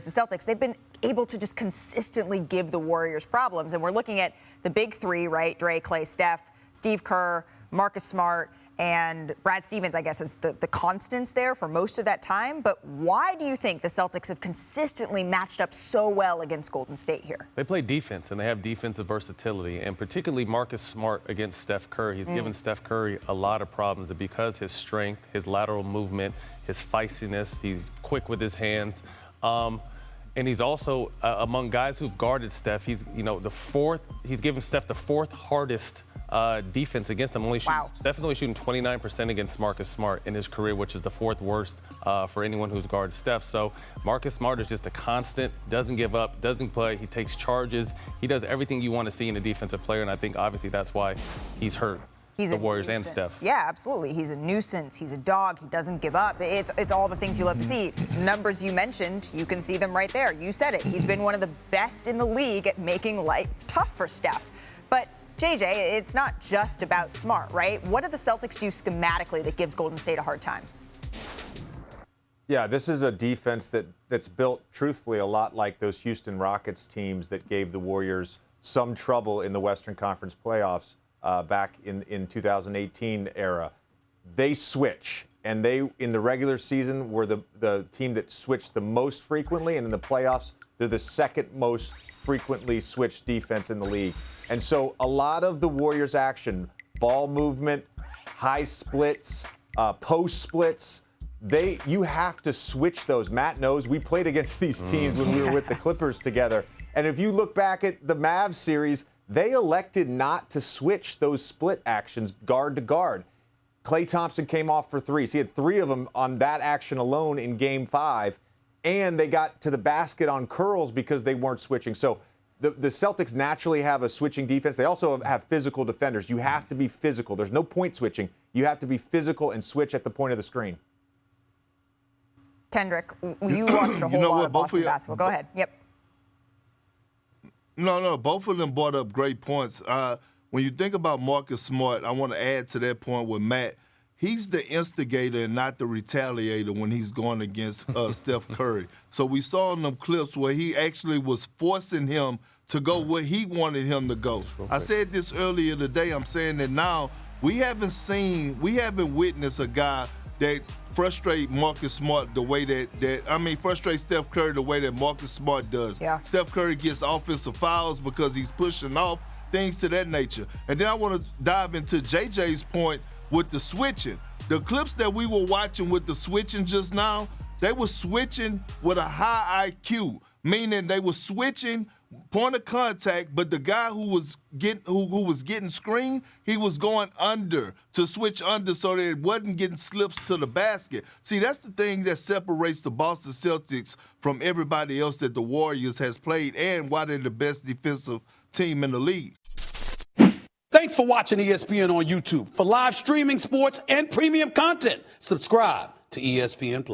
The Celtics, they've been able to just consistently give the Warriors problems. And we're looking at the big three, right? Dre, Clay, Steph, Steve Kerr, Marcus Smart, and Brad Stevens, I guess, is the constants there for most of that time. But why do you think the Celtics have consistently matched up so well against Golden State here? They play defense, and they have defensive versatility, and particularly Marcus Smart against Steph Curry. He's given Steph Curry a lot of problems because his strength, his lateral movement, his feistiness, he's quick with his hands. And he's also among guys who've guarded Steph. He's He's given Steph the fourth hardest defense against him. Steph is only shooting 29% against Marcus Smart in his career, which is the fourth worst for anyone who's guarded Steph. So Marcus Smart is just a constant, doesn't give up, doesn't play. He takes charges. He does everything you want to see in a defensive player, and I think obviously that's why he's hurt. He's the Warriors and Steph. Yeah, absolutely. He's a nuisance. He's a dog. He doesn't give up. It's all the things you love to see. Numbers you mentioned, you can see them right there. You said it. He's been one of the best in the league at making life tough for Steph. But JJ, it's not just about Smart, right? What do the Celtics do schematically that gives Golden State a hard time? Yeah, this is a defense that's built, truthfully, a lot like those Houston Rockets teams that gave the Warriors some trouble in the Western Conference playoffs back in 2018 era. They switch, and they, in the regular season, were the team that switched the most frequently, and in the playoffs, they're the second most frequently switched defense in the league. And so a lot of the Warriors' action, ball movement, high splits, post splits, you have to switch those. Matt knows we played against these teams when we were with the Clippers together. And if you look back at the Mavs series, they elected not to switch those split actions guard to guard. Klay Thompson came off for threes. He had 3 of them on that action alone in Game 5. And they got to the basket on curls because they weren't switching. So the Celtics naturally have a switching defense. They also have physical defenders. You have to be physical. There's no point switching. You have to be physical and switch at the point of the screen. Kendrick, you watched a whole lot of Boston basketball. Go ahead. Yep. No, both of them brought up great points. When you think about Marcus Smart, I want to add to that point with Matt. He's the instigator and not the retaliator when he's going against Steph Curry. So we saw in them clips where he actually was forcing him to go where he wanted him to go. I said this earlier today. I'm saying that now we haven't witnessed a guy that frustrate Marcus Smart the way frustrate Steph Curry the way that Marcus Smart does. Yeah. Steph Curry gets offensive fouls because he's pushing off, things to that nature. And then I want to dive into JJ's point with the switching. The clips that we were watching with the switching just now, they were switching with a high IQ, meaning they were switching point of contact, but the guy who was getting screened, he was going under to switch under so that it wasn't getting slips to the basket. See, that's the thing that separates the Boston Celtics from everybody else that the Warriors has played and why they're the best defensive team in the league. Thanks for watching ESPN on YouTube. For live streaming sports and premium content, subscribe to ESPN+.